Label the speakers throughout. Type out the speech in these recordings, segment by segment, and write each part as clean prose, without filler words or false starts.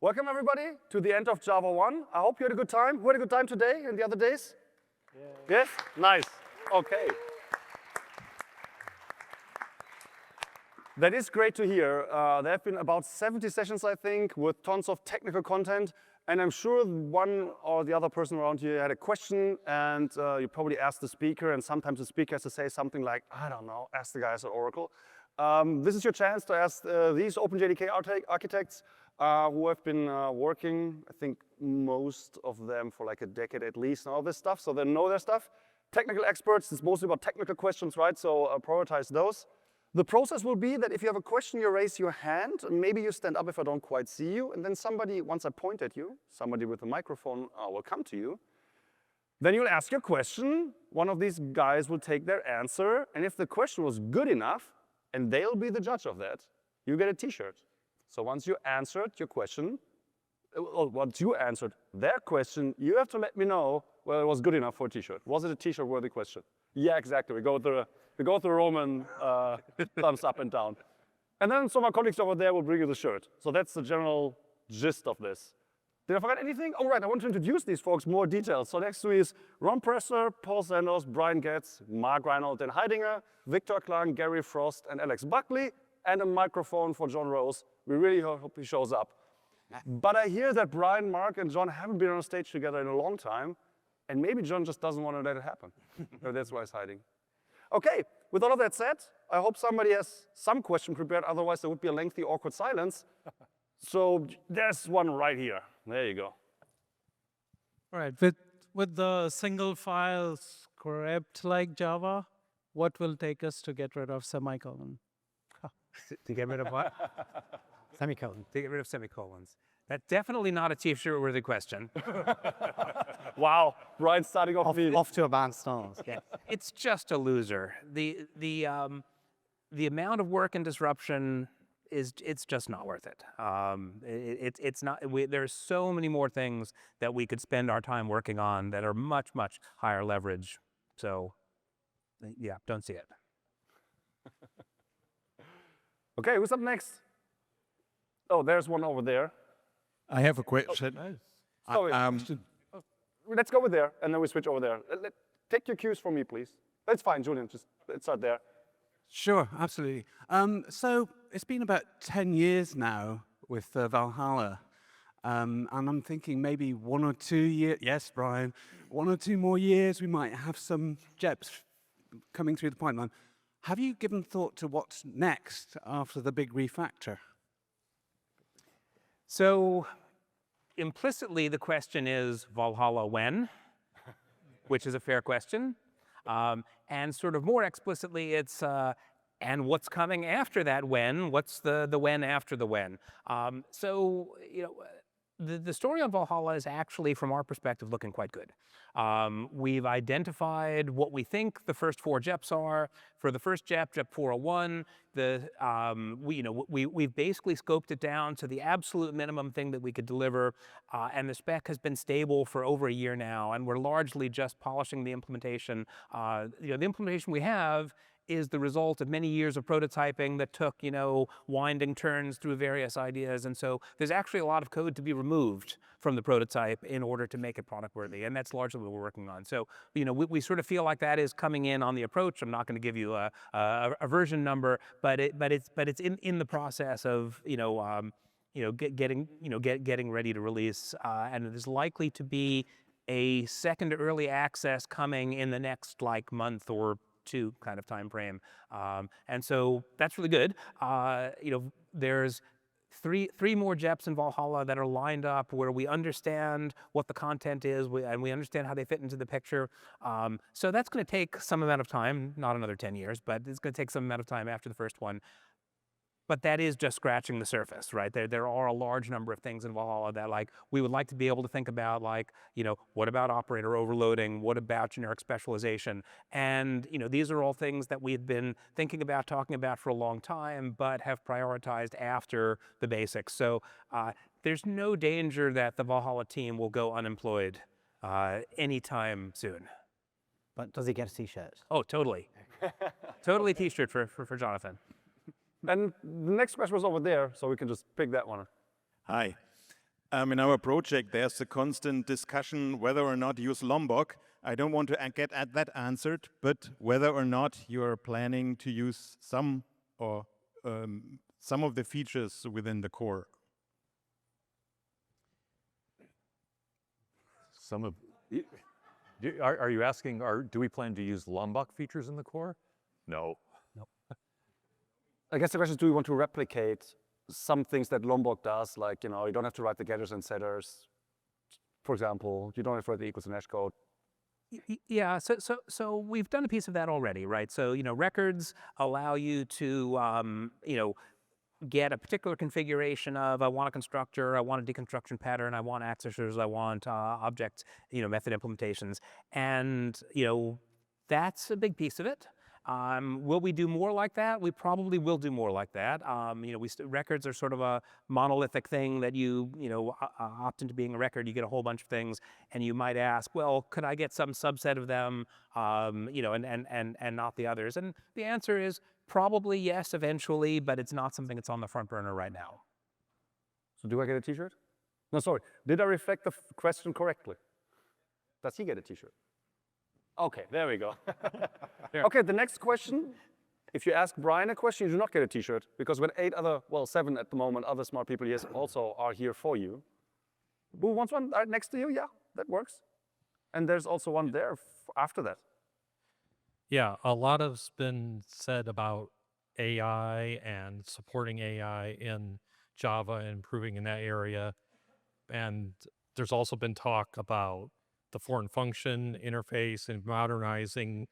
Speaker 1: Welcome everybody to the end of Java 1. I hope you had a good time. Who had a good time today and the other days? Yeah. Yes? Nice. Okay. That is great to hear. There have been about 70 sessions, I think, with tons of technical content. And I'm sure one or the other person around here had a question, and you probably asked the speaker, and sometimes the speaker has to say something like, I don't know, ask the guys at Oracle. This is your chance to ask these OpenJDK architects who have been working, I think, most of them for like a decade at least on all this stuff, so they know their stuff. Technical experts, it's mostly about technical questions, right? So prioritize those. The process will be that if you have a question, you raise your hand, and maybe you stand up if I don't quite see you, and then somebody, once I point at you, somebody with a microphone will come to you. Then you'll ask your question, one of these guys will take their answer, and if the question was good enough, and they'll be the judge of that, you get a t-shirt. So once you answered your question, or once you answered their question, you have to let me know whether it was good enough for a t-shirt. Was it a t-shirt worthy question? Yeah, exactly. We go through the Roman thumbs up and down. And then some of my colleagues over there will bring you the shirt. So that's the general gist of this. Did I forget anything? Oh, right, I want to introduce these folks more details. So next to me is Ron Pressler, Paul Sandoz, Brian Goetz, Mark Reinhold and Heidinga, Viktor Klang, Gary Frost, and Alex Buckley, and a microphone for John Rose. We really hope he shows up. But I hear that Brian, Mark, and John haven't been on stage together in a long time, and maybe John just doesn't want to let it happen. That's why he's hiding. Okay, with all of that said, I hope somebody has some question prepared, otherwise there would be a lengthy, awkward silence. So there's one right here. There you go.
Speaker 2: All right, with the single file script like Java, what will take us to get rid of semicolon?
Speaker 3: To get rid of what? Semicolon. To get rid of semicolons. That's definitely not a t-shirt worthy question.
Speaker 1: Wow, Brian starting
Speaker 4: off to a bad start.
Speaker 3: Yeah. It's just a loser. The amount of work and disruption it's just not worth it. It's not. There's so many more things that we could spend our time working on that are much higher leverage. So, yeah, don't see it.
Speaker 1: Okay, who's up next? Oh, there's one over there.
Speaker 5: I have a question.
Speaker 1: Sorry. Let's go over there, and then we switch over there. Take your cues from me, please. That's fine, Julian. Just let's start there.
Speaker 5: Sure, absolutely. So it's been about 10 years now with Valhalla, and I'm thinking maybe 1 or 2 years. Yes, Brian, 1 or 2 more years, we might have some JEPs coming through the pipeline. Have you given thought to what's next after the big refactor?
Speaker 3: So implicitly, the question is Valhalla when, which is a fair question. And sort of more explicitly, it's and what's coming after that when? What's the when after the when? So, you know, the story on Valhalla is actually, from our perspective, looking quite good. We've identified what we think the first 4 JEPs are. For the first JEP, JEP 401, we've basically scoped it down to the absolute minimum thing that we could deliver, and the spec has been stable for over a year now, and we're largely just polishing the implementation. The implementation we have is the result of many years of prototyping that took, winding turns through various ideas. And so there's actually a lot of code to be removed from the prototype in order to make it product worthy. And that's largely what we're working on. So, we sort of feel like that is coming in on the approach. I'm not going to give you a version number, but it's in the process of, getting ready to release. And it is likely to be a second early access coming in the next month or 2 kind of time frame, and so that's really good. There's three more JEPs in Valhalla that are lined up where we understand what the content is, and we understand how they fit into the picture. So that's going to take some amount of time, not another 10 years, but it's going to take some amount of time after the first one. But that is just scratching the surface, right? There are a large number of things in Valhalla that we would like to be able to think about, what about operator overloading? What about generic specialization? And these are all things that we've been thinking about, talking about for a long time, but have prioritized after the basics. So there's no danger that the Valhalla team will go unemployed anytime soon.
Speaker 4: But does he get a t-shirt?
Speaker 3: Oh, totally. Totally t-shirt for Jonathan.
Speaker 1: And the next question was over there, so we can just pick that one.
Speaker 5: Hi.
Speaker 6: In our project, there's a constant discussion whether or not use Lombok. I don't want to get at that answered, but whether or not you're planning to use some or some of the features within the core.
Speaker 7: Some of, are you asking, do we plan to use Lombok features in the core? No.
Speaker 1: I guess the question is, do we want to replicate some things that Lombok does? Like, you don't have to write the getters and setters. For example, you don't have to write the equals and hash code.
Speaker 3: Yeah, so we've done a piece of that already, right? So, records allow you to, get a particular configuration of, I want a constructor, I want a deconstruction pattern, I want accessors, I want object, method implementations. And, that's a big piece of it. Will we do more like that? We probably will do more like that. Records are sort of a monolithic thing that you opt into being a record. You get a whole bunch of things, and you might ask, well, could I get some subset of them, and not the others? And the answer is probably yes, eventually, but it's not something that's on the front burner right now.
Speaker 1: So do I get a t-shirt? No, sorry. Did I reflect the question correctly? Does he get a t-shirt? Okay, there we go. Okay, the next question. If you ask Brian a question, you do not get a t-shirt, because when 7 at the moment, other smart people here also are here for you. Who wants one right next to you? Yeah, that works. And there's also one there after that.
Speaker 8: Yeah, a lot has been said about AI and supporting AI in Java and improving in that area. And there's also been talk about the foreign function interface and modernizing,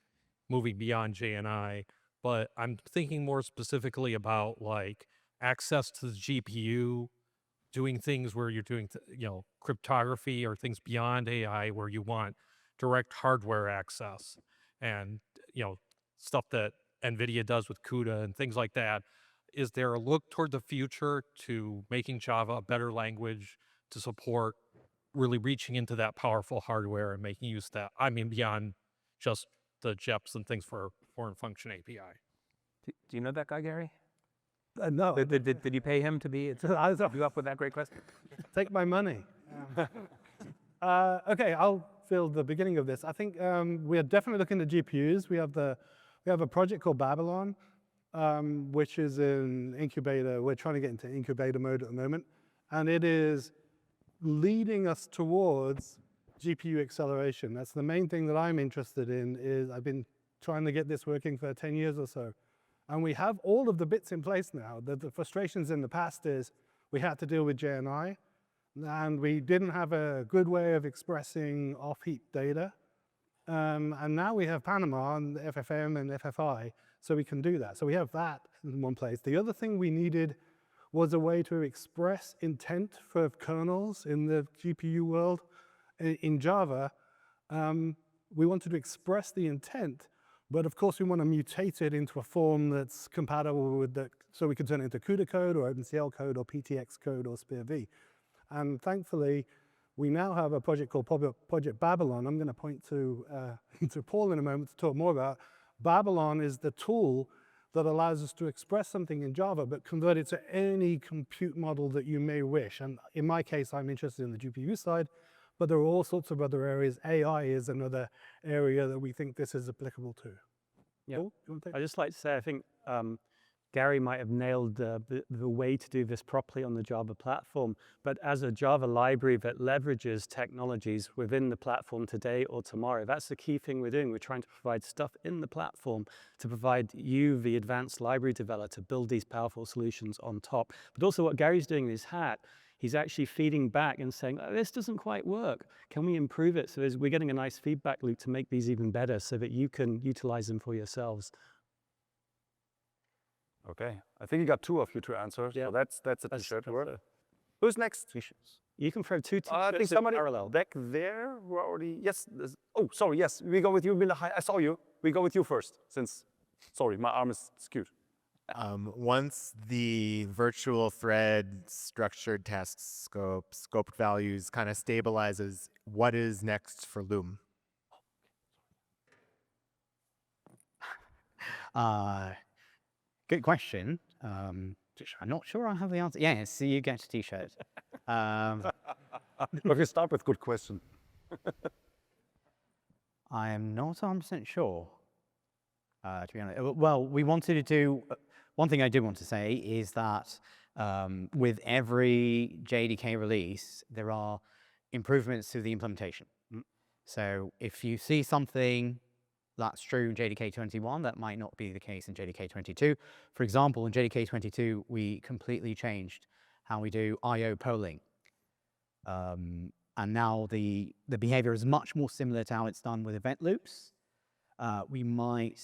Speaker 8: moving beyond JNI. But I'm thinking more specifically about like access to the GPU, doing things where you're doing, cryptography or things beyond AI where you want direct hardware access and, stuff that NVIDIA does with CUDA and things like that. Is there a look toward the future to making Java a better language to support really reaching into that powerful hardware and making use of that? I mean, beyond just the JEPs and things for foreign function API.
Speaker 3: Do you know that guy, Gary?
Speaker 9: No.
Speaker 3: Did you pay him to be you up with that great question?
Speaker 9: Take my money. Okay, I'll fill the beginning of this. I think we are definitely looking at GPUs. We have a project called Babylon, which is an incubator. We're trying to get into incubator mode at the moment, and it is leading us towards GPU acceleration. That's the main thing that I'm interested in. Is I've been trying to get this working for 10 years or so, and we have all of the bits in place now. The frustrations in the past is we had to deal with JNI, and we didn't have a good way of expressing off-heap data. And now we have Panama and FFM and FFI, so we can do that. So we have that in one place. The other thing we needed was a way to express intent for kernels in the GPU world. In Java, we wanted to express the intent, but of course we want to mutate it into a form that's compatible with that, so we can turn it into CUDA code or OpenCL code or PTX code or SPIR-V. And thankfully, we now have a project called Project Babylon. I'm going to point to Paul in a moment to talk more about. Babylon is the tool that allows us to express something in Java, but convert it to any compute model that you may wish. And in my case, I'm interested in the GPU side, but there are all sorts of other areas. AI is another area that we think this is applicable to.
Speaker 10: Yeah,
Speaker 9: Paul, you want to take
Speaker 10: I'd just like to say, I think Gary might have nailed the way to do this properly on the Java platform, but as a Java library that leverages technologies within the platform today or tomorrow, that's the key thing we're doing. We're trying to provide stuff in the platform to provide you, the advanced library developer, to build these powerful solutions on top. But also what Gary's doing in his hat, he's actually feeding back and saying, oh, this doesn't quite work. Can we improve it? So we're getting a nice feedback loop to make these even better so that you can utilize them for yourselves.
Speaker 1: Okay, I think you got two of you to answer.
Speaker 10: Yeah.
Speaker 1: So that's a t-shirt word. Who's next?
Speaker 10: You can throw two
Speaker 1: I think
Speaker 10: t-shirts in
Speaker 1: somebody
Speaker 10: parallel.
Speaker 1: back there who already, yes. Oh, sorry, yes, we go with you. I saw you. We go with you first, since, sorry, my arm is skewed.
Speaker 11: Once the virtual thread structured test scoped values kind of stabilizes, what is next for Loom?
Speaker 4: Good question. I'm not sure I have the answer. Yeah, so you get a t-shirt.
Speaker 1: If you start with good question.
Speaker 4: I am not 100% sure, to be honest. Well, we wanted to do, one thing I do want to say is that with every JDK release, there are improvements to the implementation. So if you see something that's true in JDK 21, that might not be the case in JDK 22. For example, in JDK 22, we completely changed how we do I/O polling. And now the behavior is much more similar to how it's done with event loops. We might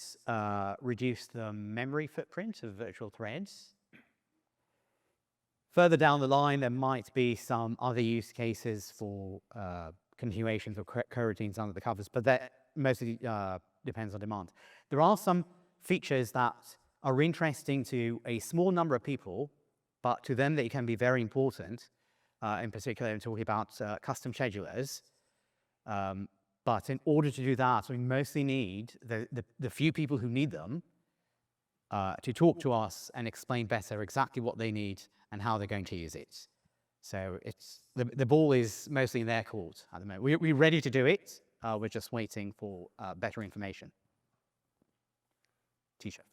Speaker 4: reduce the memory footprint of virtual threads. Further down the line, there might be some other use cases for continuations or coroutines under the covers, but that mostly depends on demand. There are some features that are interesting to a small number of people, but to them they can be very important. In particular, I'm talking about custom schedulers. But in order to do that, we mostly need the few people who need them to talk to us and explain better exactly what they need and how they're going to use it. So it's the ball is mostly in their court at the moment. We're ready to do it. We're just waiting for better information. T-shirt.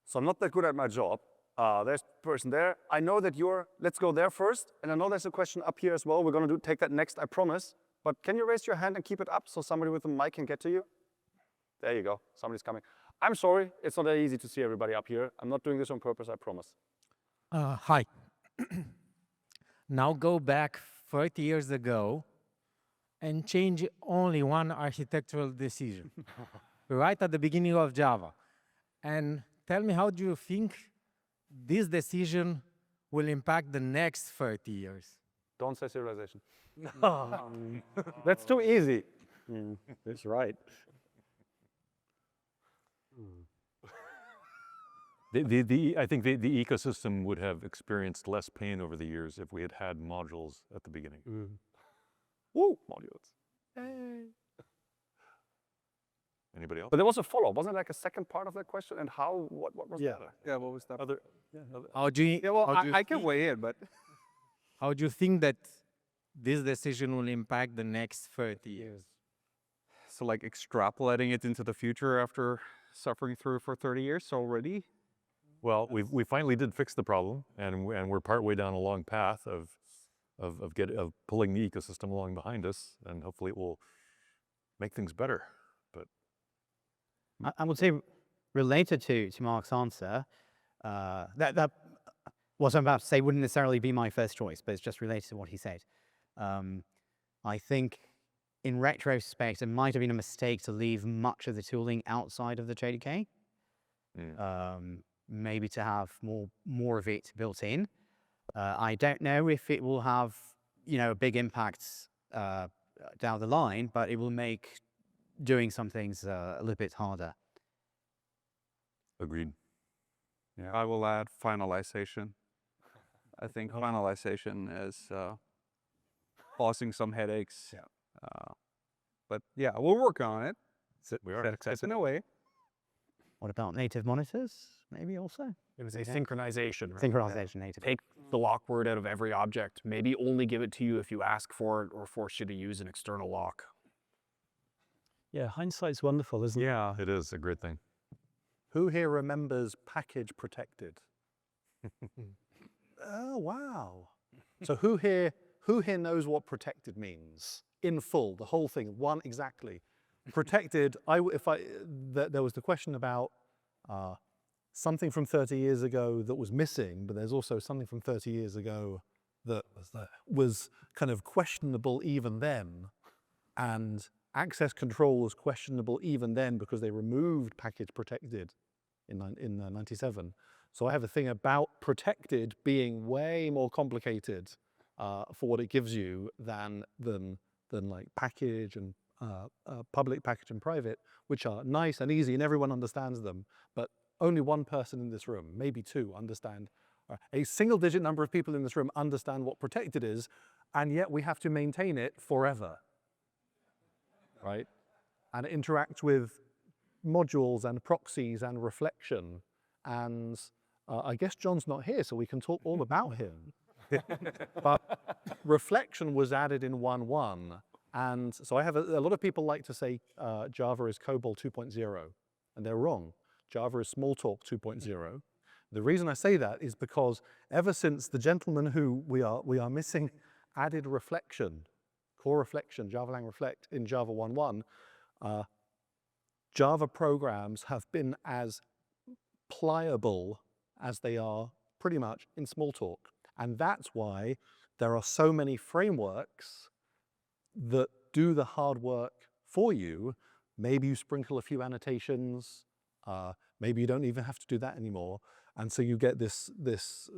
Speaker 1: So I'm not that good at my job. There's a person there. I know that let's go there first. And I know there's a question up here as well. We're going to take that next, I promise. But can you raise your hand and keep it up so somebody with a mic can get to you? There you go. Somebody's coming. I'm sorry. It's not that easy to see everybody up here. I'm not doing this on purpose, I promise.
Speaker 12: Hi. Now go back 30 years ago and change only one architectural decision right at the beginning of Java. And tell me, how do you think this decision will impact the next 30 years?
Speaker 1: Don't say serialization.
Speaker 5: That's too easy. That's right.
Speaker 7: I think the ecosystem would have experienced less pain over the years if we had had modules at the beginning.
Speaker 1: Woo, modules. Hey.
Speaker 7: Anybody else?
Speaker 1: But there was a follow-up. Wasn't it like a second part of that question? And what was that?
Speaker 5: Yeah, what was that?
Speaker 12: How do you,
Speaker 5: Yeah, well,
Speaker 12: how do you
Speaker 5: I can
Speaker 12: think-
Speaker 5: weigh in, but
Speaker 12: How do you think that this decision will impact the next 30 years?
Speaker 5: so like extrapolating it into the future after suffering through for 30 years already.
Speaker 7: Well, we finally did fix the problem, and we're partway down a long path of pulling the ecosystem along behind us, and hopefully it will make things better. But
Speaker 4: I would say, related to Mark's answer, that what I'm about to say wouldn't necessarily be my first choice, but it's just related to what he said. I think, in retrospect, it might have been a mistake to leave much of the tooling outside of the JDK. Maybe to have more of it built in. I don't know if it will have, a big impact down the line, but it will make doing some things a little bit harder.
Speaker 7: agreed.
Speaker 5: Yeah, I will add finalization. I think finalization is causing some headaches. Yeah. But yeah, we'll work on it.
Speaker 7: We are.
Speaker 5: It's in a way.
Speaker 4: What about native monitors? Maybe also?
Speaker 13: It was a synchronization. Right?
Speaker 4: Synchronization native.
Speaker 13: Take the lock word out of every object. Maybe only give it to you if you ask for it or force you to use an external lock.
Speaker 10: Yeah, hindsight's wonderful, isn't it?
Speaker 7: Yeah, it is a great thing.
Speaker 9: Who here remembers package protected? Oh, wow. So who here knows what protected means? In full, the whole thing, one exactly. Protected, there was the question about something from 30 years ago that was missing, but there's also something from 30 years ago that was kind of questionable even then. And access control was questionable even then because they removed package protected in 97. So I have a thing about protected being way more complicated for what it gives you than like package and public, package, and private, which are nice and easy and everyone understands them, but only one person in this room, maybe two, understand. A single-digit number of people in this room understand what protected is, and yet we have to maintain it forever, right? And it interacts with modules and proxies and reflection. And I guess John's not here, so we can talk all about him.
Speaker 14: But reflection was added in 1.1. And so I have a lot of people like to say Java is COBOL 2.0, and they're wrong. Java is Smalltalk 2.0. The reason I say that is because ever since the gentleman who we are missing added reflection, core reflection, JavaLang Reflect in Java 1.1, Java programs have been as pliable as they are pretty much in Smalltalk. And that's why there are so many frameworks that do the hard work for you. Maybe you sprinkle a few annotations, maybe you don't even have to do that anymore. And so you get this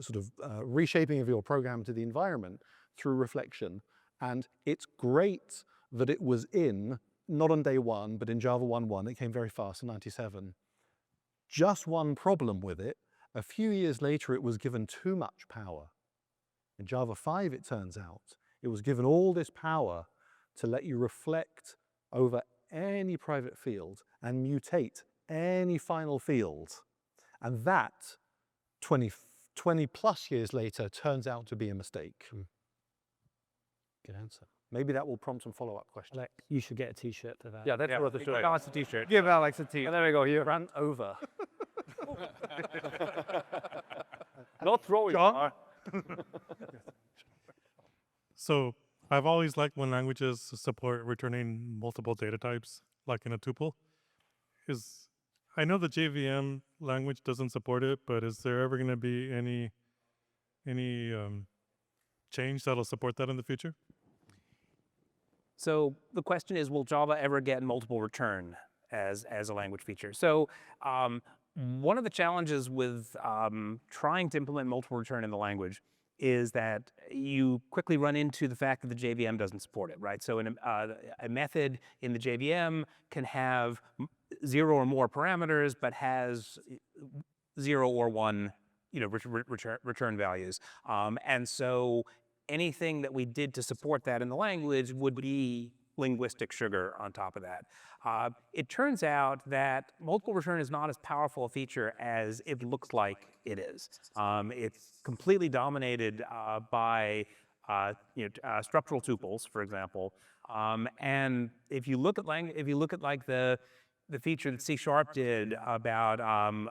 Speaker 14: sort of reshaping of your program to the environment through reflection. And it's great that it was in, not on day one, but in Java 1.1. It came very fast in 97. Just one problem with it. A few years later, it was given too much power. In Java 5, it turns out, it was given all this power to let you reflect over any private field and mutate any final field. And that, 20 plus years later, turns out to be a mistake. Good answer. Maybe that will prompt some follow-up questions.
Speaker 10: Alex, you should get a t-shirt for that.
Speaker 1: Yeah, that's worth a shirt.
Speaker 3: Alex a t-shirt.
Speaker 13: Give Alex a t-shirt.
Speaker 1: There we go, here.
Speaker 14: Ran over.
Speaker 1: Not throwing.
Speaker 14: John?
Speaker 15: So I've always liked when languages support returning multiple data types, like in a tuple. I know the JVM language doesn't support it, but is there ever going to be any change that'll support that in the future?
Speaker 3: So the question is, will Java ever get multiple return as a language feature? So one of the challenges with trying to implement multiple return in the language is that you quickly run into the fact that the JVM doesn't support it, right? So a method in the JVM can have 0 or more parameters, but has 0 or 1, return values. And so anything that we did to support that in the language would be linguistic sugar on top of that. It turns out that multiple return is not as powerful a feature as it looks like it is. It's completely dominated by structural tuples, for example. And if you look at like the feature that C# did about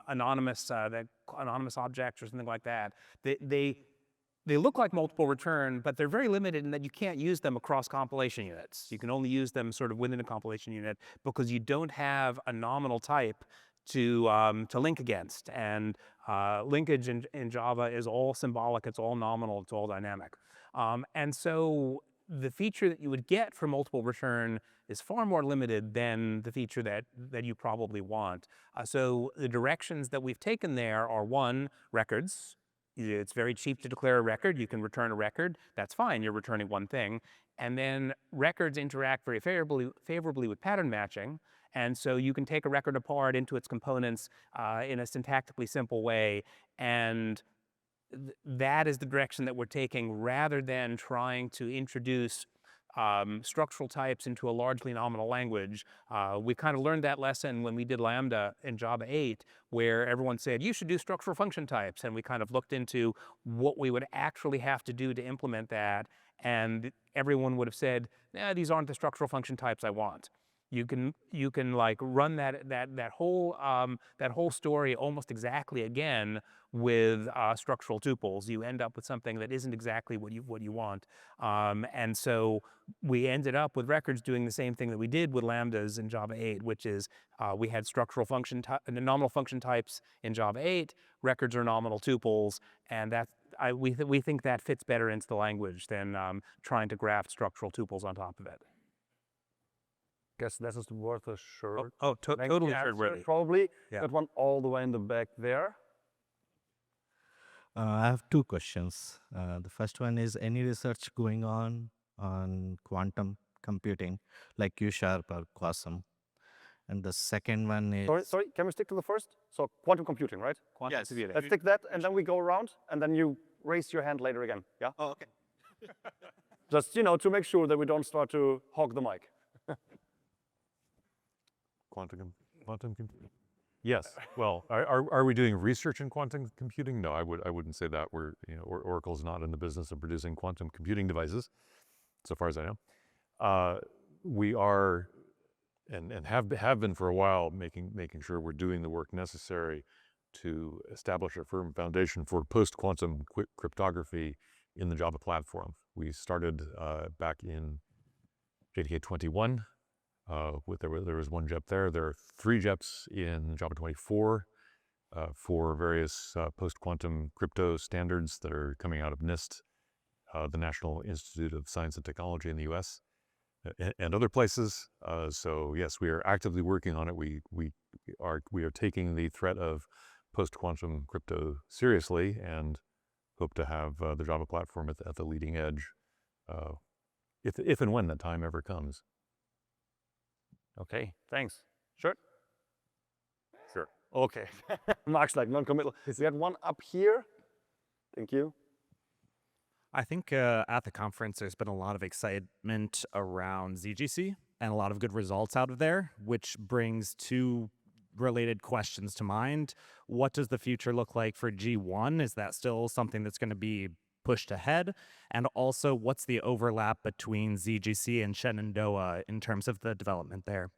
Speaker 3: anonymous objects or something like that, they look like multiple return, but they're very limited in that you can't use them across compilation units. You can only use them sort of within a compilation unit because you don't have a nominal type to link against. And linkage in Java is all symbolic, it's all nominal, it's all dynamic. And so the feature that you would get for multiple return is far more limited than the feature that you probably want. So the directions that we've taken there are, 1, records. It's very cheap to declare a record. You can return a record. That's fine. You're returning one thing. And then records interact very favorably with pattern matching. And so you can take a record apart into its components in a syntactically simple way. And that is the direction that we're taking rather than trying to introduce structural types into a largely nominal language. We kind of learned that lesson when we did Lambda in Java 8, where everyone said, you should do structural function types. And we kind of looked into what we would actually have to do to implement that. And everyone would have said, nah, these aren't the structural function types I want. You can like run that whole story almost exactly again with structural tuples. You end up with something that isn't exactly what you want. And so we ended up with records doing the same thing that we did with lambdas in Java 8, which is we had structural function nominal function types in Java 8. Records are nominal tuples, and we think that fits better into the language than trying to graft structural tuples on top of it.
Speaker 1: Guess this is worth a shirt.
Speaker 3: Totally shirt-worthy.
Speaker 1: Probably.
Speaker 3: Yeah.
Speaker 1: That one all the way in the back there.
Speaker 16: I have 2 questions. The first one is, any research going on quantum computing, like Q# or Quasum? And the second one is...
Speaker 1: Sorry, can we stick to the first? So quantum computing, right?
Speaker 3: Quantum computing.
Speaker 1: Let's stick that, and then we go around, and then you raise your hand later again, yeah?
Speaker 16: Oh, okay.
Speaker 1: Just, to make sure that we don't start to hog the mic.
Speaker 7: Quantum computing. Yes. Well, are we doing research in quantum computing? No, I wouldn't say that. Oracle's not in the business of producing quantum computing devices, so far as I know. We are, and have been for a while, making sure we're doing the work necessary to establish a firm foundation for post-quantum cryptography in the Java platform. We started back in JDK 21. There was one JEP there. There are 3 JEPs in Java 24 for various post-quantum crypto standards that are coming out of NIST, the National Institute of Science and Technology in the US, and other places. So yes, we are actively working on it. We are taking the threat of post-quantum crypto seriously and hope to have the Java platform at the leading edge if and when that time ever comes.
Speaker 1: Okay, thanks. Sure? Sure. Okay. Mark's like non-committal. We had one up here. Thank you.
Speaker 13: I think at the conference there's been a lot of excitement around ZGC and a lot of good results out of there, which brings 2 related questions to mind. What does the future look like for G1? Is that still something that's going to be pushed ahead? And also, what's the overlap between ZGC and Shenandoah in terms of the development there?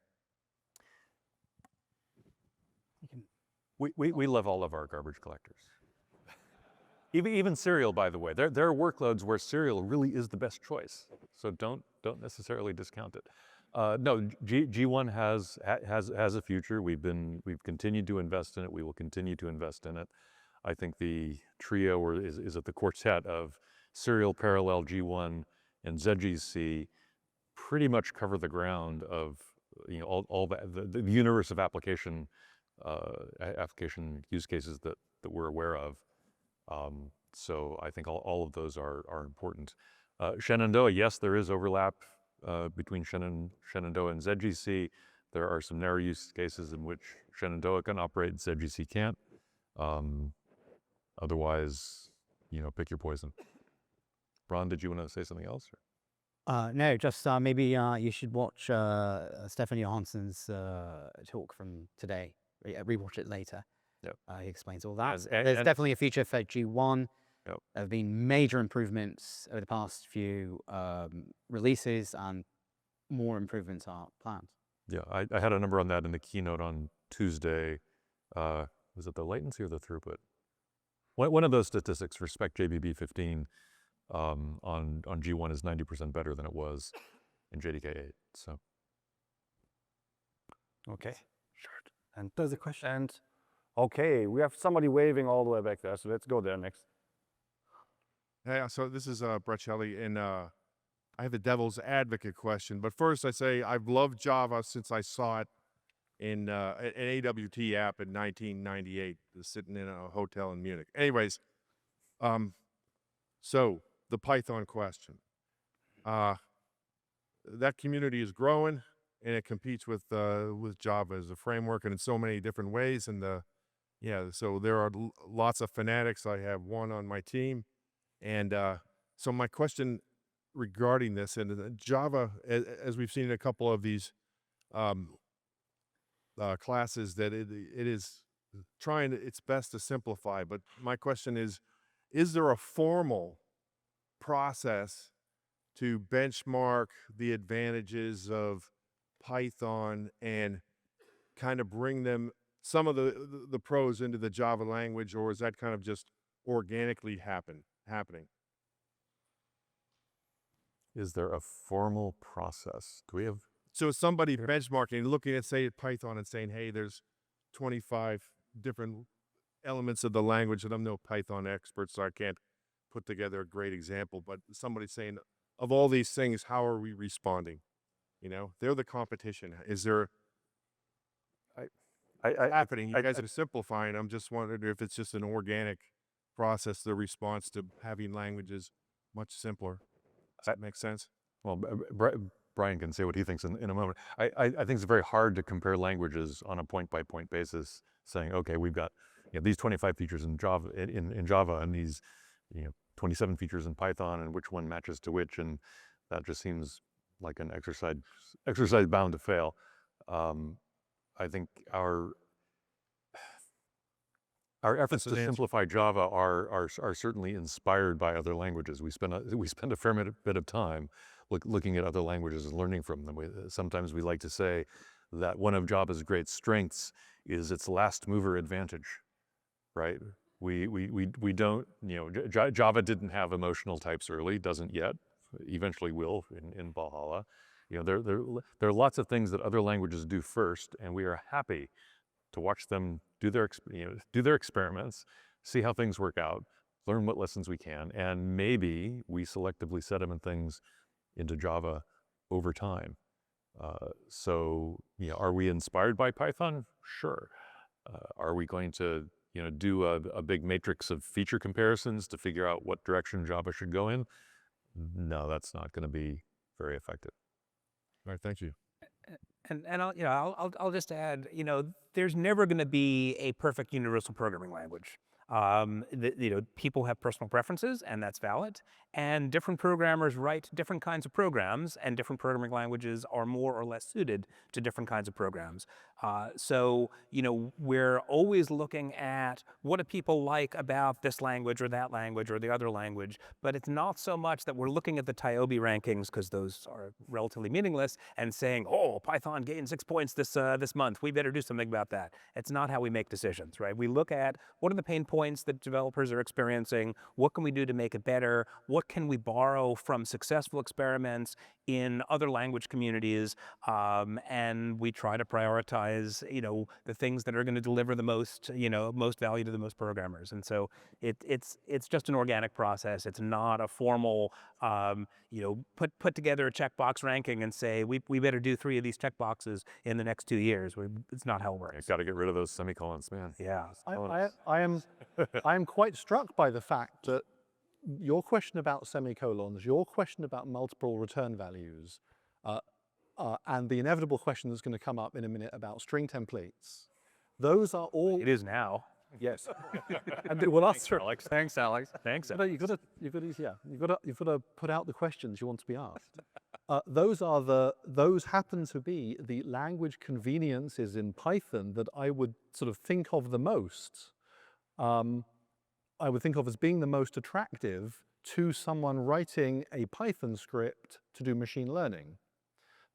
Speaker 7: We love all of our garbage collectors. Even Serial, by the way. There are workloads where Serial really is the best choice, so don't necessarily discount it. No, G1 has a future. We've continued to invest in it. We will continue to invest in it. I think the trio is at the quartet of Serial, Parallel, G1, and ZGC pretty much cover the ground of all the universe of application use cases that we're aware of. So I think all of those are important. Shenandoah, yes, there is overlap between Shenandoah and ZGC. There are some narrow use cases in which Shenandoah can operate, ZGC can't. Otherwise, pick your poison. Ron, did you want to say something else?
Speaker 4: No, just maybe you should watch Stefan Johansson's talk from today. Rewatch it later.
Speaker 7: Yep.
Speaker 4: He explains all that. There's definitely a feature for G1.
Speaker 7: Yep.
Speaker 4: There have been major improvements over the past few releases, and more improvements are planned.
Speaker 7: Yeah, I had a number on that in the keynote on Tuesday. Was it the latency or the throughput? One of those statistics for spec JBB 15 on G1 is 90% better than it was in JDK 8. So.
Speaker 1: Okay, sure. And there's a question. And okay, we have somebody waving all the way back there, so let's go there next.
Speaker 17: Yeah, so this is Brett Shelley, and I have a devil's advocate question. But first, I say I've loved Java since I saw it in an AWT app in 1998, sitting in a hotel in Munich. Anyways, so the Python question. That community is growing, and it competes with Java as a framework, and in so many different ways. And so there are lots of fanatics. I have one on my team. And so my question regarding this, and Java, as we've seen in a couple of these classes, that it is trying its best to simplify. But my question is there a formal process to benchmark the advantages of Python and kind of bring them, some of the pros into the Java language, or is that kind of just organically happening?
Speaker 7: Is there a formal process? Do we have?
Speaker 17: So somebody benchmarking, looking at, say, Python and saying, hey, there's 25 different elements of the language, and I'm no Python expert, so I can't put together a great example, but somebody saying, of all these things, how are we responding? They're the competition. Is there happening? You guys are simplifying. I'm just wondering if it's just an organic process, the response to having languages much simpler. Does that make sense?
Speaker 7: Well, Brian can say what he thinks in a moment. I think it's very hard to compare languages on a point-by-point basis, saying, okay, we've got these 25 features in Java, and these 27 features in Python, and which one matches to which, and that just seems like an exercise bound to fail. I think our Our efforts
Speaker 17: That's
Speaker 7: to
Speaker 17: an answer.
Speaker 7: simplify Java are certainly inspired by other languages. We spend a fair bit of time looking at other languages and learning from them. Sometimes we like to say that one of Java's great strengths is its last mover advantage, right? We don't, Java didn't have emotional types early, doesn't yet, eventually will in Valhalla. There are lots of things that other languages do first, and we are happy to watch them do their experiments, see how things work out, learn what lessons we can, and maybe we selectively sediment things into Java over time. So, are we inspired by Python? Sure. Are we going to, do a big matrix of feature comparisons to figure out what direction Java should go in? No, that's not going to be very effective.
Speaker 17: All right, thank you.
Speaker 3: And I'll just add, there's never going to be a perfect universal programming language. People have personal preferences, and that's valid. And different programmers write different kinds of programs, and different programming languages are more or less suited to different kinds of programs. So, we're always looking at what do people like about this language or that language or the other language, but it's not so much that we're looking at the TIOBE rankings, because those are relatively meaningless, and saying, oh, Python gained 6 points this month, we better do something about that. It's not how we make decisions, right? We look at what are the pain points that developers are experiencing, what can we do to make it better, what can we borrow from successful experiments in other language communities, and we try to prioritize, the things that are going to deliver the most, most value to the most programmers. And so it's just an organic process. It's not a formal, put together a checkbox ranking and say we better do 3 of these checkboxes in the next 2 years. It's not how it works.
Speaker 7: You've got to get rid of those semicolons, man.
Speaker 3: Yeah.
Speaker 14: I am quite struck by the fact that your question about semicolons, your question about multiple return values, and the inevitable question that's going to come up in a minute about string templates, those are all...
Speaker 3: It is now.
Speaker 14: Yes. And we'll ask
Speaker 3: Thanks, Alex. Thanks, Alex. Thanks.
Speaker 14: You've got to put out the questions you want to be asked. Those happen to be the language conveniences in Python that I would sort of think of the most. I would think of as being the most attractive to someone writing a Python script to do machine learning.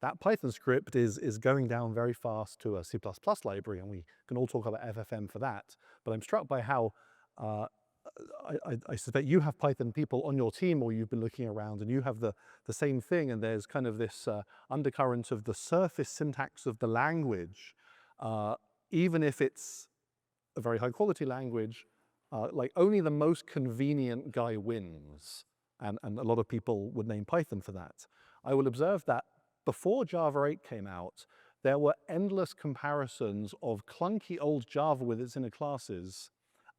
Speaker 14: That Python script is going down very fast to a C++ library, and we can all talk about FFM for that. But I'm struck by how I suspect you have Python people on your team, or you've been looking around and you have the same thing, and there's kind of this undercurrent of the surface syntax of the language, even if it's a very high quality language, like only the most convenient guy wins, and a lot of people would name Python for that. I will observe that before Java 8 came out, there were endless comparisons of clunky old Java with its inner classes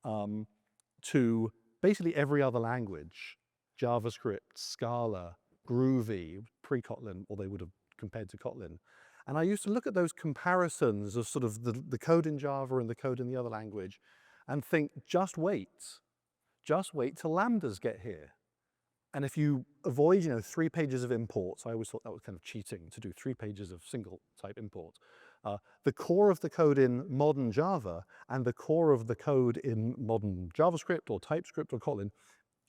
Speaker 14: to basically every other language. JavaScript, Scala, Groovy, pre-Kotlin, or they would have compared to Kotlin. And I used to look at those comparisons of sort of the code in Java and the code in the other language and think, just wait till lambdas get here. And if you avoid, 3 pages of imports, I always thought that was kind of cheating to do 3 pages of single type import. The core of the code in modern Java and the core of the code in modern JavaScript or TypeScript or Kotlin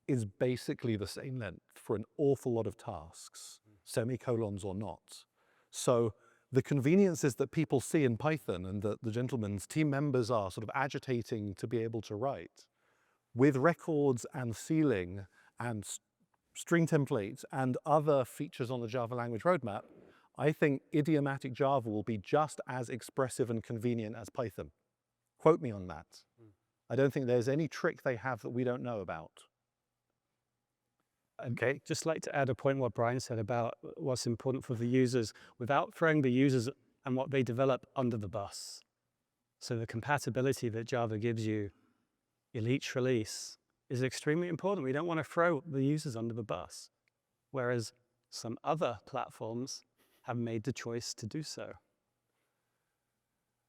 Speaker 14: is basically the same length for an awful lot of tasks, semicolons or not. So the conveniences that people see in Python and that the gentleman's team members are sort of agitating to be able to write, with records and sealing and string templates and other features on the Java language roadmap, I think idiomatic Java will be just as expressive and convenient as Python. Quote me on that. I don't think there's any trick they have that we don't know about.
Speaker 10: Okay, just like to add a point what Brian said about what's important for the users without throwing the users and what they develop under the bus. So the compatibility that Java gives you in each release is extremely important. We don't want to throw the users under the bus, whereas some other platforms have made the choice to do so.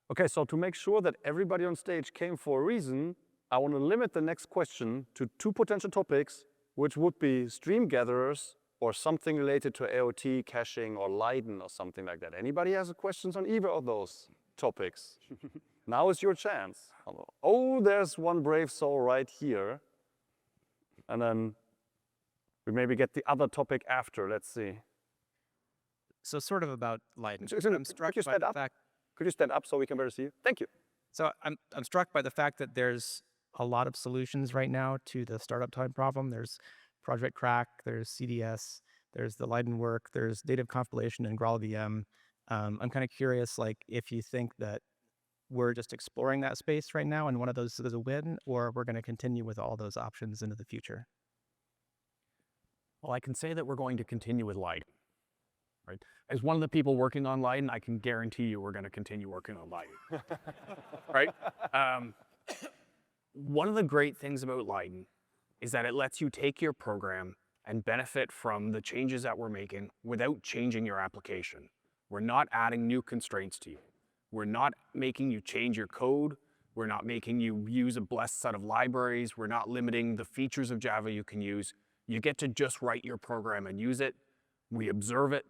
Speaker 1: Okay, so to make sure that everybody on stage came for a reason, I want to limit the next question to 2 potential topics, which would be stream gatherers or something related to AOT caching or Leiden or something like that. Anybody has questions on either of those topics? Now is your chance. Oh, there's one brave soul right here. And then we maybe get the other topic after. Let's see.
Speaker 18: So sort of about Leiden.
Speaker 1: I'm struck by the fact. Could you stand up so we can better see you? Thank you.
Speaker 18: So I'm struck by the fact that there's a lot of solutions right now to the startup time problem. There's Project Crack, there's CDS, there's the Leiden work, there's native compilation and GraalVM. I'm kind of curious, like, if you think that we're just exploring that space right now and one of those is a win, or we're going to continue with all those options into the future.
Speaker 19: Well, I can say that we're going to continue with Leiden. Right? As one of the people working on Leiden, I can guarantee you we're going to continue working on Leiden. Right? One of the great things about Leiden is that it lets you take your program and benefit from the changes that we're making without changing your application. We're not adding new constraints to you. We're not making you change your code. We're not making you use a blessed set of libraries. We're not limiting the features of Java you can use. You get to just write your program and use it. We observe it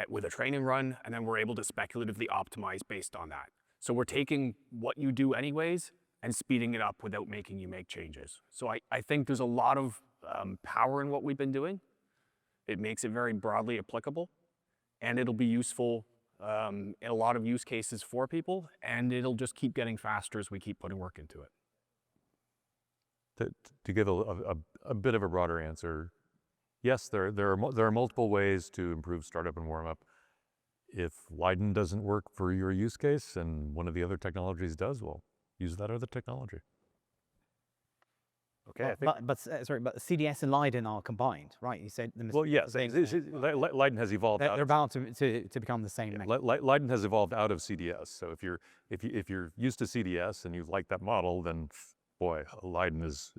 Speaker 19: with a training run, and then we're able to speculatively optimize based on that. So we're taking what you do anyways and speeding it up without making you make changes. So I think there's a lot of power in what we've been doing. It makes it very broadly applicable, and it'll be useful in a lot of use cases for people, and it'll just keep getting faster as we keep putting work into it.
Speaker 7: To give a bit of a broader answer, yes, there are multiple ways to improve startup and warm up. If Leiden doesn't work for your use case and one of the other technologies does, well, use that other technology.
Speaker 1: Okay,
Speaker 4: but CDS and Leiden are combined, right? You said.
Speaker 7: Well, yes, Leiden has evolved.
Speaker 4: They're bound to become the same.
Speaker 7: Yeah, Leiden has evolved out of CDS. So if you're used to CDS and you like that model, then boy, Leiden is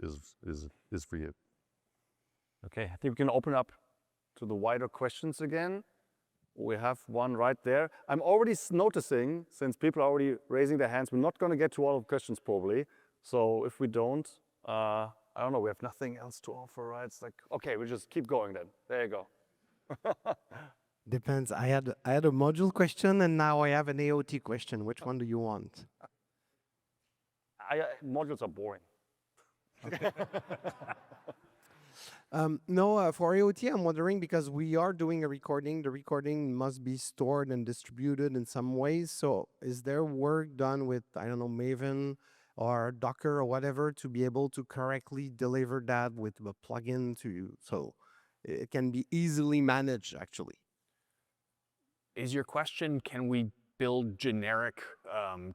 Speaker 7: for you.
Speaker 1: Okay, I think we can open up to the wider questions again. We have one right there. I'm already noticing, since people are already raising their hands, we're not going to get to all of the questions probably. So if we don't, I don't know, we have nothing else to offer, right? It's like, okay, we just keep going then. There you go.
Speaker 20: Depends. I had a module question and now I have an AOT question. Which one do you want?
Speaker 1: Modules are boring.
Speaker 20: No, for AOT, I'm wondering because we are doing a recording. The recording must be stored and distributed in some ways. So is there work done with, I don't know, Maven or Docker or whatever to be able to correctly deliver that with a plugin so it can be easily managed actually?
Speaker 19: Is your question, can we build generic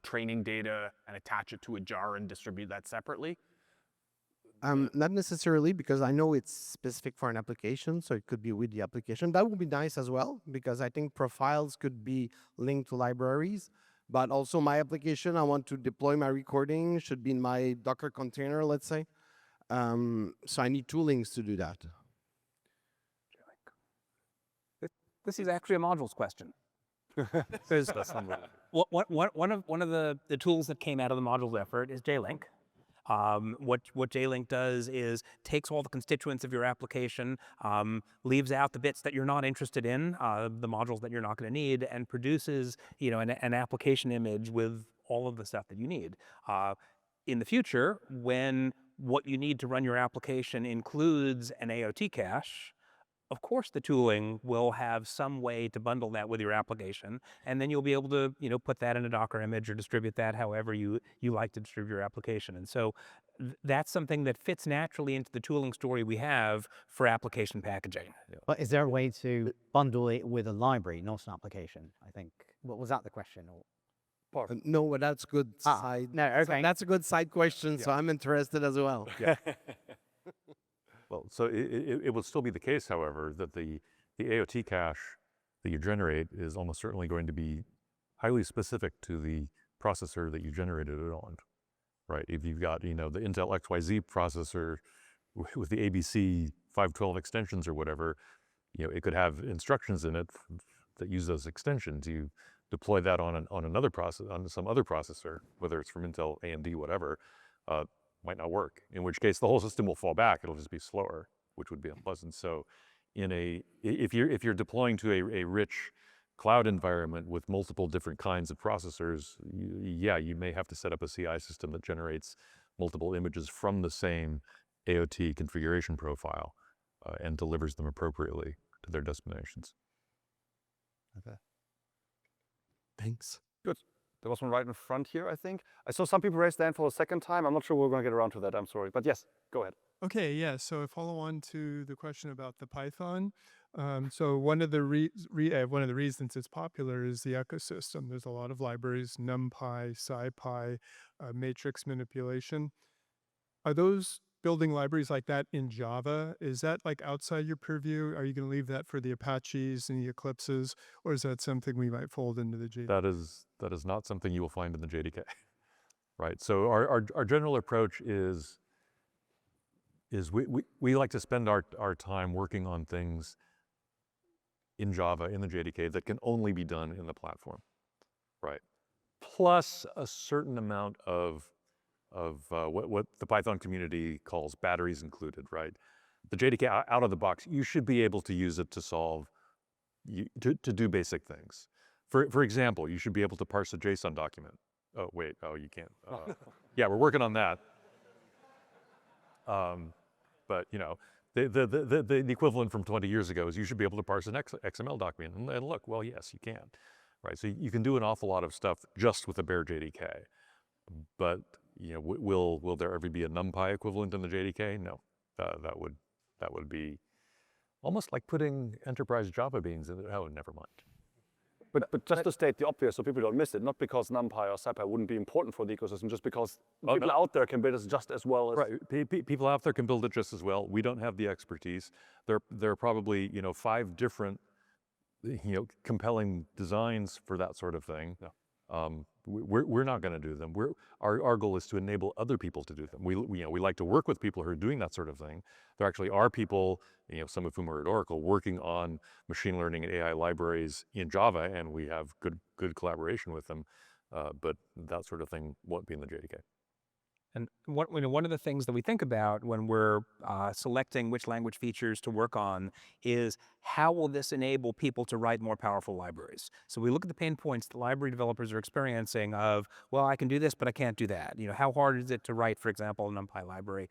Speaker 19: training data and attach it to a jar and distribute that separately?
Speaker 20: Not necessarily, because I know it's specific for an application, so it could be with the application. That would be nice as well, because I think profiles could be linked to libraries, but also my application, I want to deploy my recording, should be in my Docker container, let's say. So I need toolings to do that.
Speaker 3: This is actually a modules question. Because one of the tools that came out of the modules effort is JLink. What JLink does is takes all the constituents of your application, leaves out the bits that you're not interested in, the modules that you're not going to need, and produces, an application image with all of the stuff that you need. In the future, when what you need to run your application includes an AOT cache, of course the tooling will have some way to bundle that with your application, and then you'll be able to, put that in a Docker image or distribute that however you like to distribute your application. And so that's something that fits naturally into the tooling story we have for application packaging.
Speaker 4: But is there a way to bundle it with a library, not an application? I think. What was that the question?
Speaker 20: No, but that's good side.
Speaker 4: No, okay.
Speaker 20: So that's a good side question, so I'm interested as well.
Speaker 7: Yeah. Well, so it will still be the case, however, that the AOT cache that you generate is almost certainly going to be highly specific to the processor that you generated it on, right? If you've got, the Intel XYZ processor with the ABC 512 extensions or whatever, it could have instructions in it that use those extensions. You deploy that on another process, on some other processor, whether it's from Intel, AMD, whatever, might not work, in which case the whole system will fall back. It'll just be slower, which would be unpleasant. So if you're deploying to a rich cloud environment with multiple different kinds of processors, yeah, you may have to set up a CI system that generates multiple images from the same AOT configuration profile and delivers them appropriately to their destinations.
Speaker 1: Okay.
Speaker 5: Thanks.
Speaker 1: Good. There was one right in front here, I think. I saw some people raise their hand for a second time. I'm not sure we're going to get around to that. I'm sorry. But yes, go ahead.
Speaker 21: Okay, yeah, so a follow on to the question about the Python. So one of the reasons it's popular is the ecosystem. There's a lot of libraries, NumPy, SciPy, matrix manipulation. Are those building libraries like that in Java? Is that like outside your purview? Are you going to leave that for the Apaches and the Eclipses, or is that something we might fold into the JDK?
Speaker 7: That is not something you will find in the JDK, right? So our general approach is we like to spend our time working on things in Java, in the JDK, that can only be done in the platform, right? Plus a certain amount of what the Python community calls batteries included, right? The JDK out of the box, you should be able to use it to solve, to do basic things. For example, you should be able to parse a JSON document. Oh, wait, oh, you can't. Yeah, we're working on that. But you know, the equivalent from 20 years ago is you should be able to parse an XML document. And look, well, yes, you can, right? So you can do an awful lot of stuff just with a bare JDK. But you know, will there ever be a NumPy equivalent in the JDK? No, that would be almost like putting enterprise Java beans in it. Oh, never mind.
Speaker 1: But just to state the obvious so people don't miss it, not because NumPy or SciPy wouldn't be important for the ecosystem, just because people out there can build it just as well as...
Speaker 7: Right, people out there can build it just as well. We don't have the expertise. There are probably, you know, 5 different, you know, compelling designs for that sort of thing. Yeah. We're not going to do them. Our goal is to enable other people to do them. We like to work with people who are doing that sort of thing. There actually are people, you know, some of whom are at Oracle, working on machine learning and AI libraries in Java, and we have good collaboration with them. But that sort of thing won't be in the JDK.
Speaker 3: And one of the things that we think about when we're selecting which language features to work on is how will this enable people to write more powerful libraries? So we look at the pain points the library developers are experiencing of, well, I can do this, but I can't do that. You know, how hard is it to write, for example, a NumPy library?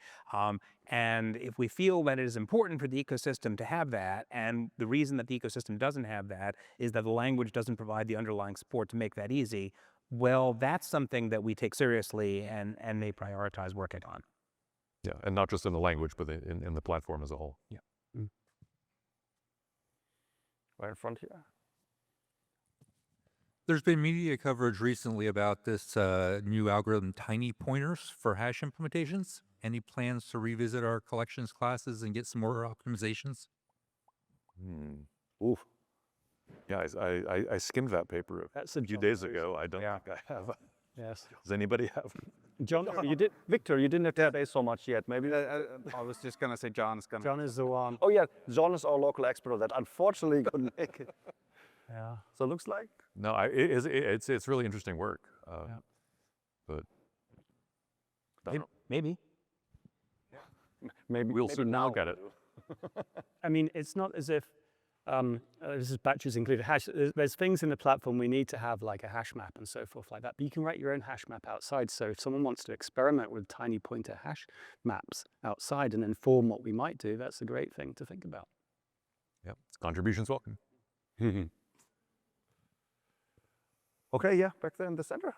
Speaker 3: And if we feel that it is important for the ecosystem to have that, and the reason that the ecosystem doesn't have that is that the language doesn't provide the underlying support to make that easy, well, that's something that we take seriously and may prioritize working on.
Speaker 7: Yeah, and not just in the language, but in the platform as a whole.
Speaker 3: Yeah.
Speaker 1: Right in front here.
Speaker 22: There's been media coverage recently about this new algorithm, TinyPointers for hash implementations. Any plans to revisit our collections classes and get some more optimizations?
Speaker 7: Oof. Yeah, I skimmed that paper a few days ago. I don't think I have.
Speaker 10: Yes.
Speaker 7: Does anybody have?
Speaker 1: John, Victor, you didn't have to say so much yet. Maybe
Speaker 5: I was just going to say John is
Speaker 10: the one.
Speaker 1: Oh yeah, John is our local expert on that. Unfortunately, couldn't make it.
Speaker 10: Yeah.
Speaker 1: So it looks like.
Speaker 7: No, it's really interesting work. But
Speaker 3: maybe.
Speaker 1: Maybe
Speaker 7: we'll soon
Speaker 1: now
Speaker 7: look at it.
Speaker 10: I mean, it's not as if this is batches included hash. There's things in the platform we need to have like a hash map and so forth like that. But you can write your own hash map outside. So if someone wants to experiment with tiny pointer hash maps outside and inform what we might do, that's a great thing to think about.
Speaker 7: Yep, contributions welcome.
Speaker 1: Okay, yeah, back there in the center.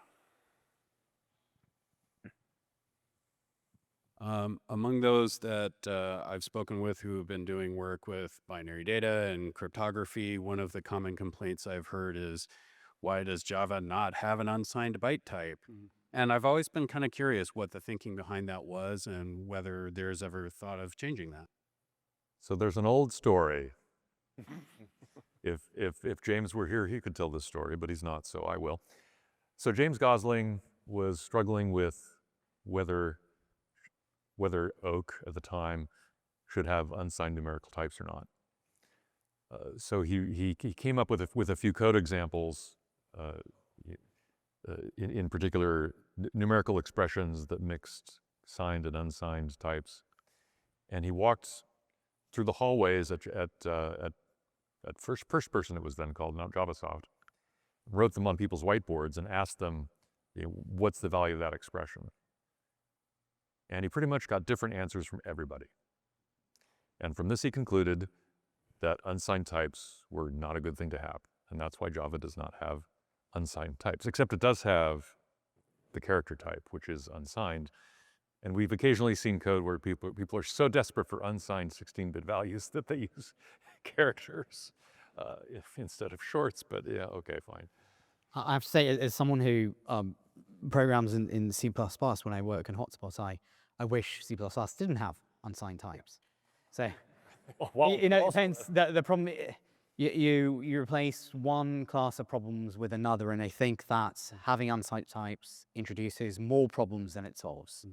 Speaker 23: Among those that I've spoken with who have been doing work with binary data and cryptography, one of the common complaints I've heard is, why does Java not have an unsigned byte type? And I've always been kind of curious what the thinking behind that was and whether there's ever thought of changing that.
Speaker 7: So there's an old story. If James were here, he could tell this story, but he's not, so I will. So James Gosling was struggling with whether Oak at the time should have unsigned numerical types or not. So he came up with a few code examples, in particular numerical expressions that mixed signed and unsigned types, and he walked through the hallways at at first person it was then called, not JavaSoft, wrote them on people's whiteboards and asked them, what's the value of that expression? And he pretty much got different answers from everybody. And from this he concluded that unsigned types were not a good thing to have. And that's why Java does not have unsigned types, except it does have the character type, which is unsigned. And we've occasionally seen code where people are so desperate for unsigned 16-bit values that they use characters instead of shorts, but yeah, okay, fine.
Speaker 4: I have to say, as someone who programs in C++ when I work in hotspots, I wish C++ didn't have unsigned types. So, you know, it depends. The problem, you replace one class of problems with another, and I think that having unsigned types introduces more problems than it solves.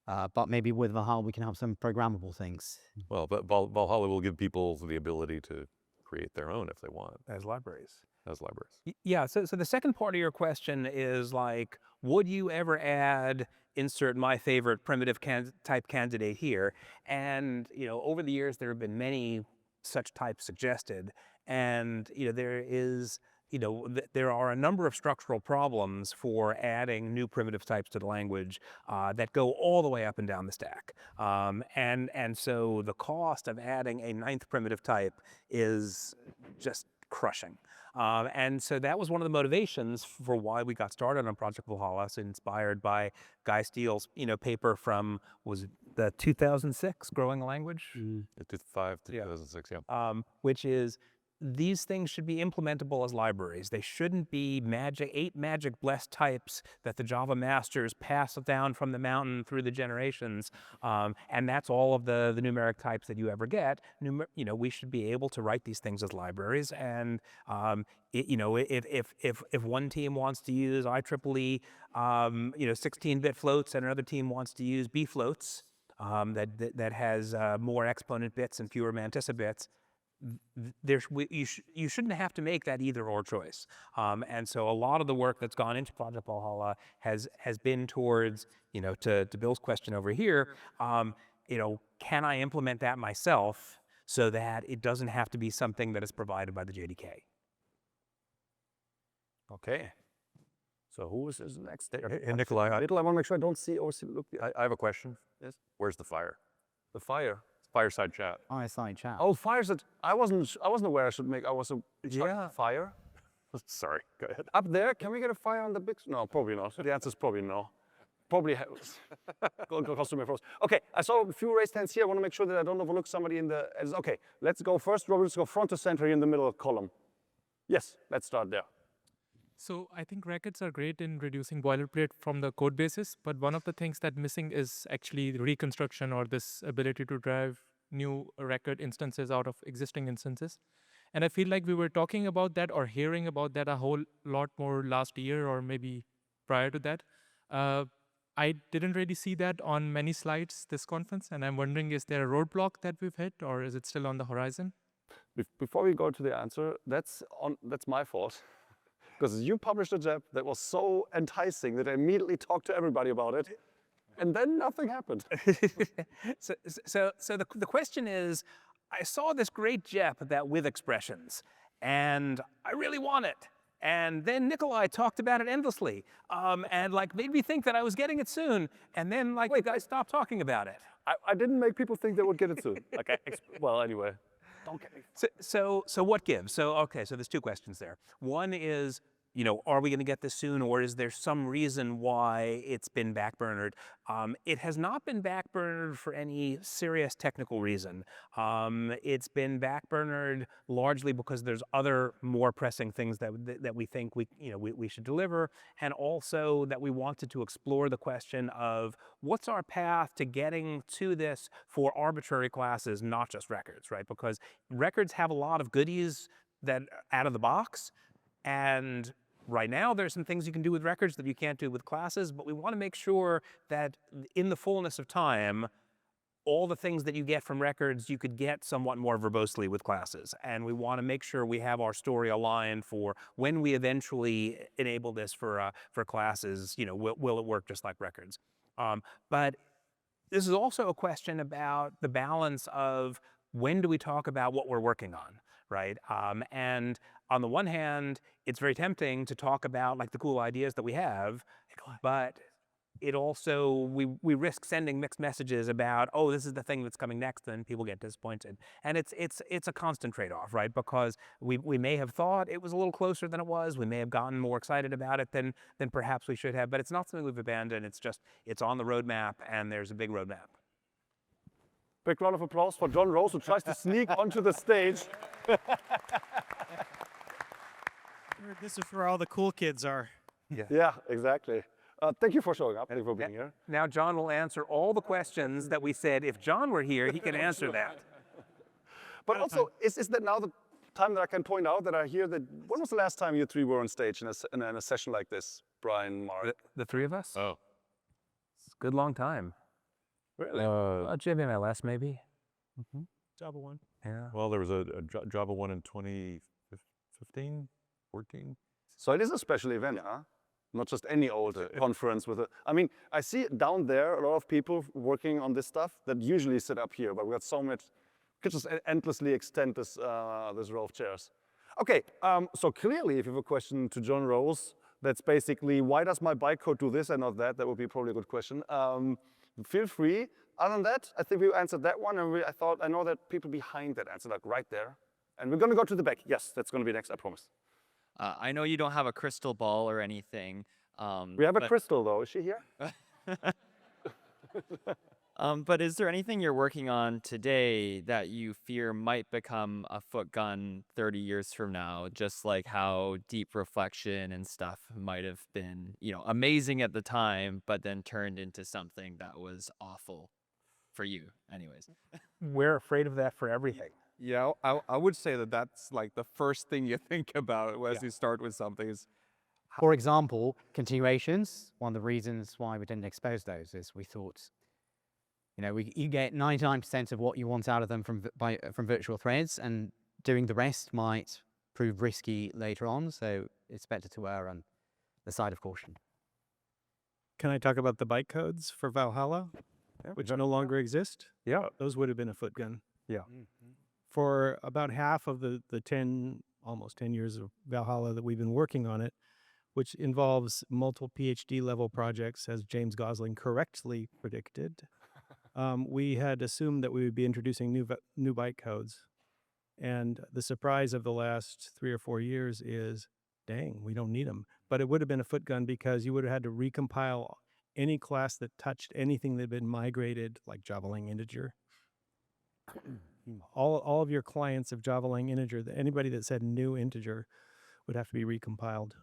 Speaker 4: But maybe with Valhalla we can have some programmable things.
Speaker 7: Well, but Valhalla will give people the ability to create their own if they want.
Speaker 3: As libraries.
Speaker 7: As libraries.
Speaker 3: Yeah, so the second part of your question is like, would you ever add insert my favorite primitive type candidate here? And, you know, over the years there have been many such types suggested, and, you know, there are a number of structural problems for adding new primitive types to the language that go all the way up and down the stack. And so the cost of adding a 9th primitive type is just crushing. And so that was one of the motivations for why we got started on Project Valhalla, so inspired by Guy Steele's, you know, paper from, was it the 2006 Growing a Language?
Speaker 7: 2006, yeah.
Speaker 3: Which is, these things should be implementable as libraries. They shouldn't be 8 magic blessed types that the Java masters pass down from the mountain through the generations. And that's all of the numeric types that you ever get. You know, we should be able to write these things as libraries. And you know, if one team wants to use IEEE, you know, 16-bit floats, and another team wants to use B floats that has more exponent bits and fewer mantissa bits, you shouldn't have to make that either or choice. And so a lot of the work that's gone into Project Valhalla has been towards, you know, to Bill's question over here, you know, can I implement that myself so that it doesn't have to be something that is provided by the JDK?
Speaker 1: Okay. So who is next?
Speaker 7: Hey, Nikolai,
Speaker 1: I want to make sure I don't see or look.
Speaker 7: I have a question.
Speaker 1: Yes.
Speaker 7: Where's the fire?
Speaker 1: The fire.
Speaker 7: Fireside chat.
Speaker 4: Fireside chat.
Speaker 1: Oh, fireside. I wasn't aware I should make. Fire.
Speaker 7: Sorry. Go ahead.
Speaker 1: Up there, can we get a fire on the big? No, probably not. The answer is probably no. Probably customer first. Okay, I saw a few raised hands here. I want to make sure that I don't overlook somebody in the. Okay, let's go first. Robert, let's go front to center in the middle column. Yes, let's start there.
Speaker 2: So I think records are great in reducing boilerplate from the code basis, but one of the things that's missing is actually reconstruction, or this ability to drive new record instances out of existing instances. And I feel like we were talking about that or hearing about that a whole lot more last year or maybe prior to that. I didn't really see that on many slides this conference, and I'm wondering, is there a roadblock that we've hit, or is it still on the horizon?
Speaker 1: Before we go to the answer, that's my fault. Because you published a JEP that was so enticing that I immediately talked to everybody about it, and then nothing happened.
Speaker 3: So the question is, I saw this great JEP about with expressions, and I really want it. And then Nikolai talked about it endlessly, and like made me think that I was getting it soon. And then like, wait, I stopped talking about it.
Speaker 1: I didn't make people think they would get it soon. Okay. Well, anyway. Don't get me.
Speaker 3: So what gives? So okay, so there's two questions there. One is, you know, are we going to get this soon, or is there some reason why it's been backburnered? It has not been backburnered for any serious technical reason. It's been backburnered largely because there's other more pressing things that we think we should deliver, and also that we wanted to explore the question of what's our path to getting to this for arbitrary classes, not just records, right? Because records have a lot of goodies that out of the box, and right now there's some things you can do with records that you can't do with classes, but we want to make sure that in the fullness of time, all the things that you get from records you could get somewhat more verbosely with classes. And we want to make sure we have our story aligned for when we eventually enable this for classes, you know, will it work just like records? But this is also a question about the balance of when do we talk about what we're working on, right? And on the one hand, it's very tempting to talk about like the cool ideas that we have, but it also, we risk sending mixed messages about, oh, this is the thing that's coming next, and people get disappointed. And it's a constant trade-off, right? Because we may have thought it was a little closer than it was. We may have gotten more excited about it than perhaps we should have, but it's not something we've abandoned. It's just, it's on the roadmap, and there's a big roadmap.
Speaker 1: Big round of applause for John Rose, who tries to sneak onto the stage.
Speaker 6: This is where all the cool kids are.
Speaker 1: Yeah, exactly. Thank you for showing up. Thank you for being here.
Speaker 3: Now John will answer all the questions that we said if John were here, he can answer that.
Speaker 1: But also, is that now the time that I can point out that I hear that, when was the last time you three were on stage in a session like this? Brian, Mark?
Speaker 3: The three of us?
Speaker 7: Oh.
Speaker 3: It's a good long time.
Speaker 1: Really?
Speaker 3: JVMLS maybe.
Speaker 6: JavaOne.
Speaker 3: Yeah.
Speaker 7: Well, there was a JavaOne in 2015, 14.
Speaker 1: So it is a special event, huh? Not just any old conference with a, I mean, I see down there a lot of people working on this stuff that usually sit up here, but we got so much, could just endlessly extend this, this row of chairs. Okay, so clearly if you have a question to John Rose, that's basically, why does my bytecode do this and not that? That would be probably a good question. Feel free. Other than that, I think we answered that one, and I know that people behind that answer, like right there. And we're gonna go to the back. Yes, that's gonna be next, I promise.
Speaker 8: I know you don't have a crystal ball or anything.
Speaker 1: We have a crystal though, is she here?
Speaker 8: But is there anything you're working on today that you fear might become a Footgun 30 years from now, just like how deep reflection and stuff might have been, you know, amazing at the time, but then turned into something that was awful for you anyways?
Speaker 11: We're afraid of that for everything.
Speaker 24: Yeah, I would say that that's like the first thing you think about as you start with something is.
Speaker 4: For example, continuations. One of the reasons why we didn't expose those is we thought, you know, you get 99% of what you want out of them from virtual threads, and doing the rest might prove risky later on. So it's better to err on the side of caution.
Speaker 10: Can I talk about the bytecodes for Valhalla, which no longer exist?
Speaker 11: Yeah.
Speaker 10: Those would have been a Footgun.
Speaker 11: Yeah.
Speaker 10: For about half of the almost 10 years of Valhalla that we've been working on it, which involves multiple PhD level projects, as James Gosling correctly predicted, we had assumed that we would be introducing new bytecodes. And the surprise of the last 3 or 4 years is, dang, we don't need them. But it would have been a Footgun because you would have had to recompile any class that touched anything that had been migrated, like JavaLang integer. All of your clients of JavaLang integer, anybody that said new integer would have to be recompiled.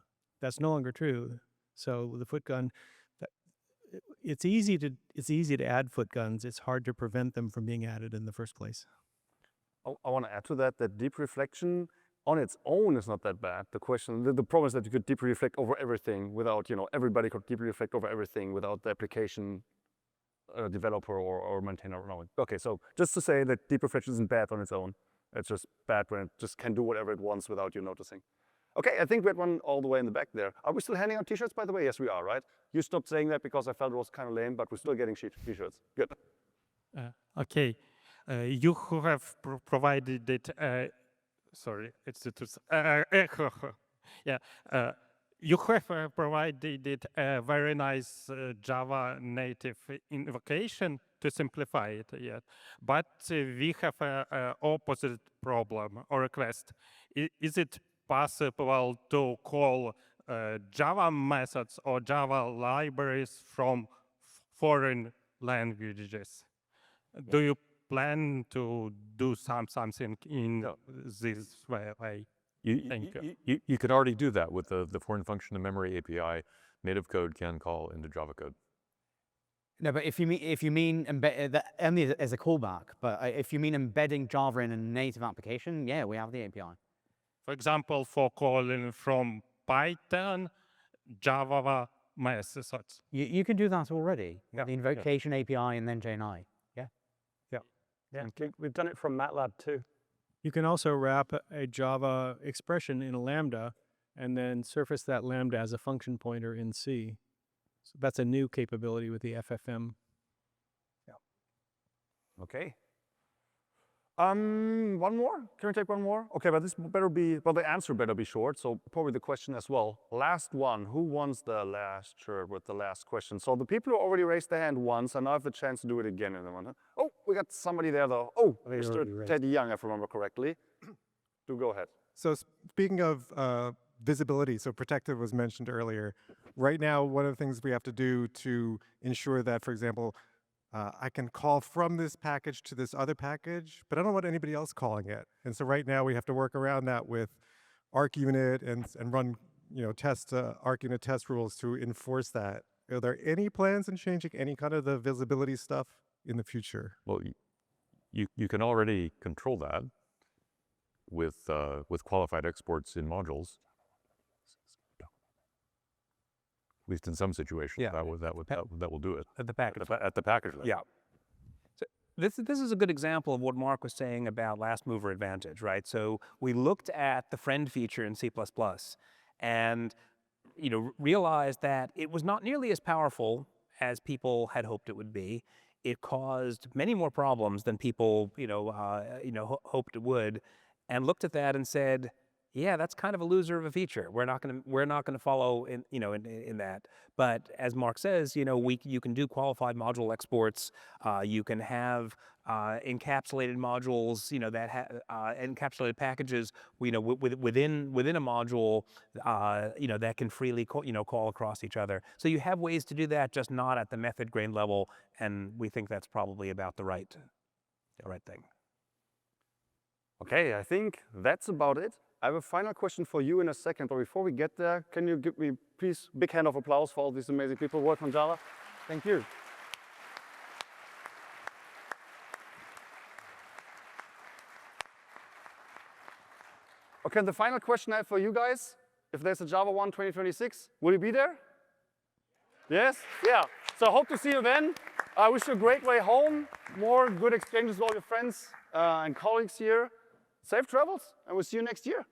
Speaker 10: That's no longer true. So the Footgun, it's easy to add Footguns. It's hard to prevent them from being added in the first place.
Speaker 1: I want to add to that deep reflection on its own is not that bad. The question, the problem is that you could deeply reflect over everything without, you know, everybody could deeply reflect over everything without the application developer or maintainer knowing. Okay, so just to say that deep reflection isn't bad on its own. It's just bad when it just can do whatever it wants without you noticing. Okay, I think we had one all the way in the back there. Are we still handing out t-shirts, by the way? Yes, we are, right? You stopped saying that because I felt it was kind of lame, but we're still getting t-shirts. Good.
Speaker 15: Okay, you who have provided it, sorry, it's yeah. You have provided a very nice Java native invocation to simplify it yet, but we have an opposite problem or request. Is it possible to call Java methods or Java libraries from foreign languages? Do you plan to do something in this way?
Speaker 7: You can already do that with the foreign function to memory API. Native code can call into Java code.
Speaker 4: No, but if you mean that only as a callback, but if you mean embedding Java in a native application, yeah, we have the API.
Speaker 15: For example, for calling from Python, Java methods.
Speaker 4: You can do that already. Yeah. The invocation API and then JNI. Yeah.
Speaker 10: Yeah.
Speaker 11: Yeah. We've done it from MATLAB too.
Speaker 10: You can also wrap a Java expression in a Lambda and then surface that Lambda as a function pointer in C. So that's a new capability with the FFM.
Speaker 1: Yeah. Okay. One more? Can we take one more? Okay, but this better be, well, the answer better be short, so probably the question as well. Last one, who wants the last shirt with the last question? So the people who already raised their hand once, and now have the chance to do it again in a minute. Oh, we got somebody there though. Oh, Mr. Ted Young, if I remember correctly. Do go ahead.
Speaker 9: So speaking of visibility, so protected was mentioned earlier. Right now, one of the things we have to do to ensure that, for example, I can call from this package to this other package, but I don't want anybody else calling it. And so right now we have to work around that with ArcUnit and run, test ArcUnit test rules to enforce that. Are there any plans in changing any kind of the visibility stuff in the future?
Speaker 7: Well, you can already control that with qualified exports in modules. At least in some situations,
Speaker 3: Yeah.
Speaker 7: that will do it.
Speaker 3: At the package.
Speaker 7: At the package level.
Speaker 3: Yeah. So this is a good example of what Mark was saying about last mover advantage, right? So we looked at the friend feature in C++ and realized that it was not nearly as powerful as people had hoped it would be. It caused many more problems than people hoped it would, and looked at that and said, yeah, that's kind of a loser of a feature. We're not gonna follow in that. But as Mark says, you can do qualified module exports. You can have encapsulated modules, encapsulated packages, within a module, that can freely call across each other. So you have ways to do that, just not at the method grain level. And we think that's probably about the right thing.
Speaker 1: Okay, I think that's about it. I have a final question for you in a second, but before we get there, can you give me, please, big hand of applause for all these amazing people who work on Java? Thank you. Okay, and the final question I have for you guys, if there's a JavaOne 2026, will you be there? Yes? Yeah. So I hope to see you then. I wish you a great way home, more good exchanges with all your friends and colleagues here. Safe travels, and we'll see you next year.